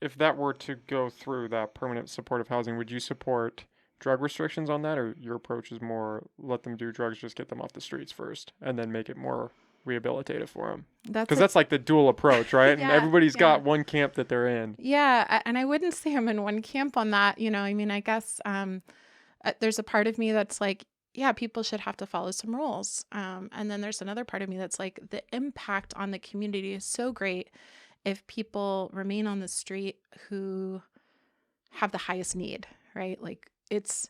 if that were to go through that permanent supportive housing, would you support drug restrictions on that, or your approach is more let them do drugs, just get them off the streets first, and then make it more rehabilitative for them? That's Because a that's like the dual approach, right? And yeah, everybody's yeah. got one camp that they're in. Yeah, and I wouldn't say I'm in one camp on that. I mean, I guess there's a part of me that's like, yeah, people should have to follow some rules. And then there's another part of me that's like, the impact on the community is so great if people remain on the street who have the highest need, right? Like it's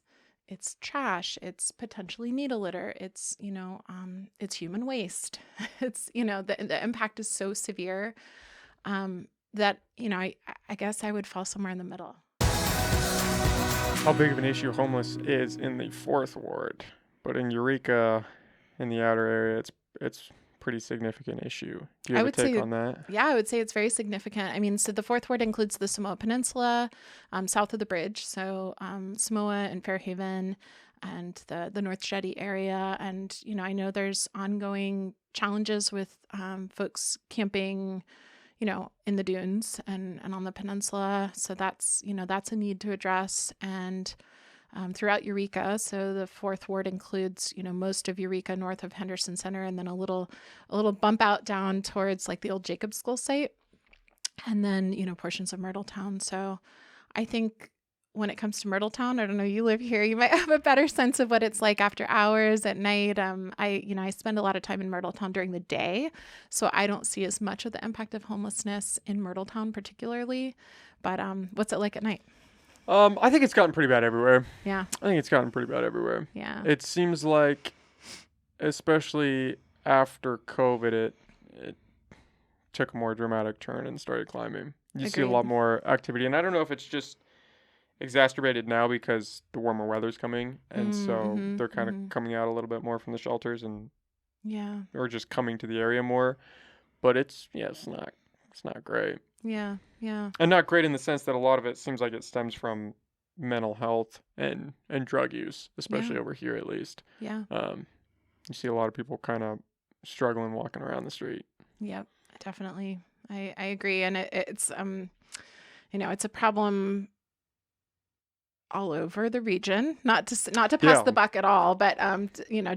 trash, it's potentially needle litter, it's human waste. It's, the impact is so severe that, I guess I would fall somewhere in the middle. How big of an issue homeless is in the fourth ward, but in Eureka, in the outer area, it's pretty significant issue. Do you I have a would take say, on that? yeah, I would say it's very significant. I mean, so the fourth ward includes the Samoa Peninsula, south of the bridge. So Samoa and Fairhaven and the North Jetty area. And, I know there's ongoing challenges with folks camping, in the dunes and on the peninsula. So that's a need to address. And throughout Eureka. So the fourth ward includes, most of Eureka north of Henderson Center, and then a little bump out down towards like the old Jacobs School site, and then, portions of Myrtletown. So I think when it comes to Myrtletown, I don't know, you live here, you might have a better sense of what it's like after hours at night. I spend a lot of time in Myrtletown during the day, so I don't see as much of the impact of homelessness in Myrtletown particularly. But what's it like at night? I think it's gotten pretty bad everywhere. Yeah. I think it's gotten pretty bad everywhere. Yeah. It seems like, especially after COVID, it took a more dramatic turn and started climbing. You see a lot more activity, and I don't know if it's just exacerbated now because the warmer weather's coming, and so they're kind of coming out a little bit more from the shelters and or just coming to the area more. But it's not great. Yeah, yeah. And not great in the sense that a lot of it seems like it stems from mental health and drug use, especially over here at least. Yeah. You see a lot of people kind of struggling walking around the street. Yep, definitely. I agree, and it's it's a problem all over the region. Not to pass the buck at all, but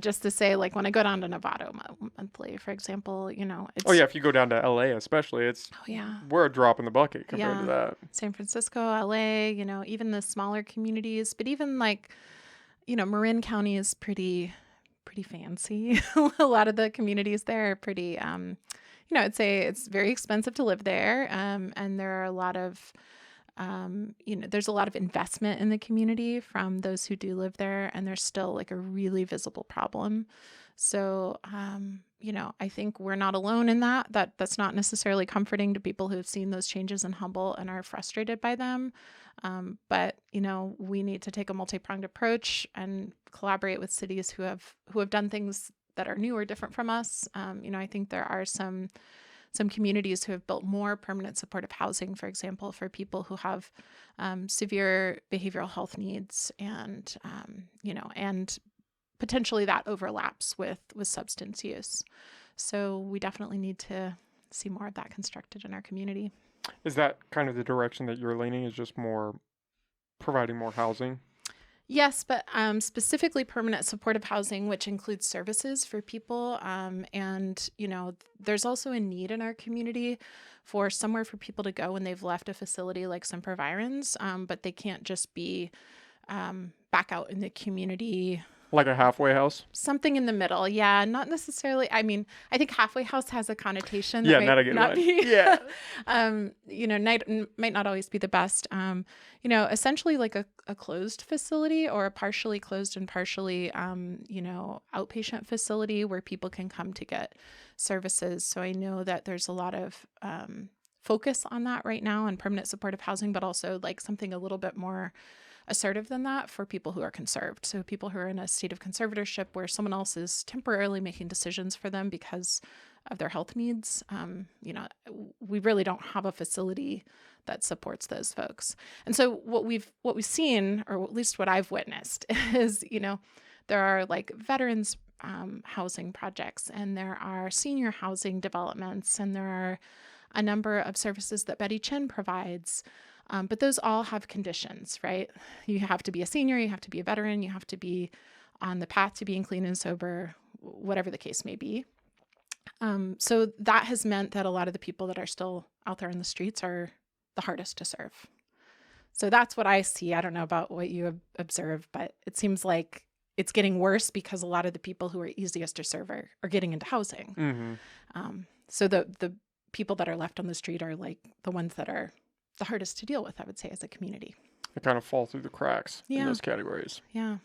just to say, like when I go down to Novato monthly, for example, it's if you go down to LA especially, we're a drop in the bucket compared to that. San Francisco, LA, even the smaller communities, but even like Marin County is pretty fancy. A lot of the communities there are pretty I'd say it's very expensive to live there, and there are a lot of there's a lot of investment in the community from those who do live there, and there's still like a really visible problem. So, I think we're not alone in that. That's not necessarily comforting to people who have seen those changes in Humboldt and are frustrated by them. But we need to take a multi-pronged approach and collaborate with cities who have done things that are new or different from us. I think there are some communities who have built more permanent supportive housing, for example, for people who have severe behavioral health needs, and and potentially that overlaps with substance use. So we definitely need to see more of that constructed in our community. Is that kind of the direction that you're leaning, is just more providing more housing? Yes, but specifically permanent supportive housing, which includes services for people. And, there's also a need in our community for somewhere for people to go when they've left a facility like Sempervirens, but they can't just be back out in the community. Like a halfway house? Something in the middle. Yeah, not necessarily. I mean, I think halfway house has a connotation that not a good one. Be, yeah. Might not always be the best. Essentially like a closed facility, or a partially closed and partially, outpatient facility where people can come to get services. So I know that there's a lot of focus on that right now on permanent supportive housing, but also like something a little bit more assertive than that for people who are conserved. So people who are in a state of conservatorship where someone else is temporarily making decisions for them because of their health needs. We really don't have a facility that supports those folks. And so what we've seen, or at least what I've witnessed, is, there are like veterans housing projects, and there are senior housing developments, and there are a number of services that Betty Chin provides. But those all have conditions, right? You have to be a senior, you have to be a veteran, you have to be on the path to being clean and sober, whatever the case may be. So that has meant that a lot of the people that are still out there in the streets are the hardest to serve. So that's what I see. I don't know about what you observe, but it seems like it's getting worse because a lot of the people who are easiest to serve are getting into housing. Mm-hmm. So the people that are left on the street are like the ones that are the hardest to deal with, I would say, as a community. They kind of fall through the cracks in Yeah. those categories. Yeah.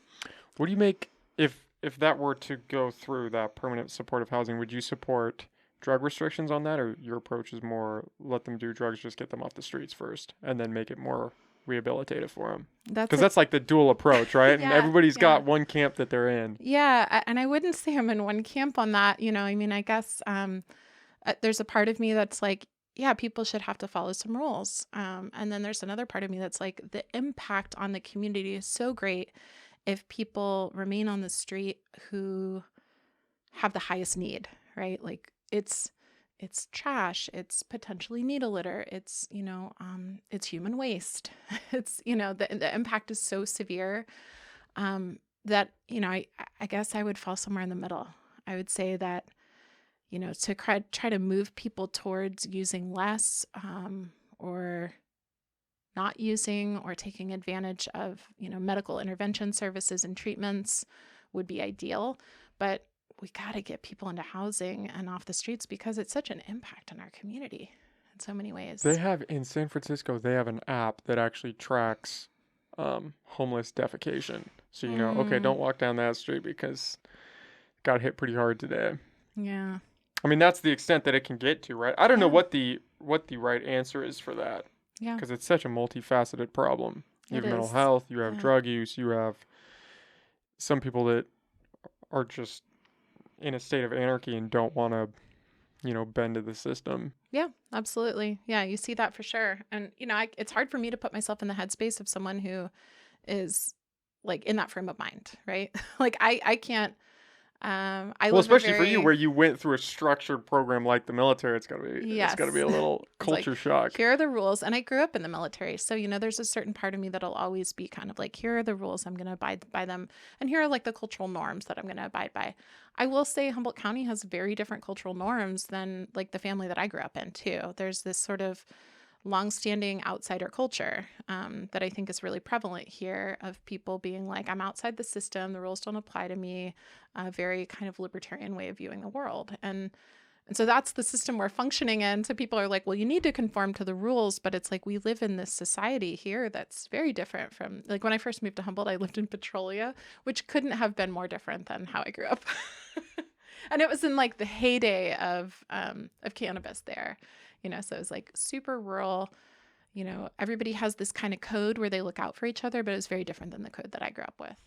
What do you make if that were to go through that permanent supportive housing? Would you support drug restrictions on that, or your approach is more let them do drugs, just get them off the streets first, and then make it more rehabilitative for them? Because that's like the dual approach, right? Yeah, and everybody's got one camp that they're in. Yeah, and I wouldn't say I'm in one camp on that. I mean, I guess there's a part of me that's like, yeah, people should have to follow some rules. And then there's another part of me that's like, the impact on the community is so great if people remain on the street who have the highest need, right? Like it's trash, it's potentially needle litter, it's human waste. It's the impact is so severe that I guess I would fall somewhere in the middle. I would say that to try to move people towards using less or not using or taking advantage of medical intervention services and treatments would be ideal, but we got to get people into housing and off the streets because it's such an impact on our community in so many ways. They have in San Francisco, they have an app that actually tracks homeless defecation. So okay, don't walk down that street because it got hit pretty hard today. Yeah. I mean, that's the extent that it can get to, right? I don't know what the right answer is for that. Yeah. Because it's such a multifaceted problem. You have mental is. health, you have drug use, you have some people that are just in a state of anarchy and don't want to, bend to the system. Yeah, absolutely. Yeah, you see that for sure. And, it's hard for me to put myself in the headspace of someone who is like in that frame of mind, right? Like I can't, especially for you, where you went through a structured program like the military, it's gotta be a little culture shock. Here are the rules, and I grew up in the military, so there's a certain part of me that'll always be kind of like, here are the rules, I'm going to abide by them, and here are like the cultural norms that I'm going to abide by. I will say Humboldt County has very different cultural norms than like the family that I grew up in too. There's this sort of longstanding outsider culture that I think is really prevalent here, of people being like, I'm outside the system, the rules don't apply to me, a very kind of libertarian way of viewing the world. And so that's the system we're functioning in. So people are like, well, you need to conform to the rules, but it's like we live in this society here that's very different from, like when I first moved to Humboldt, I lived in Petrolia, which couldn't have been more different than how I grew up. And it was in like the heyday of cannabis there. So it was like super rural, everybody has this kind of code where they look out for each other, but it's very different than the code that I grew up with.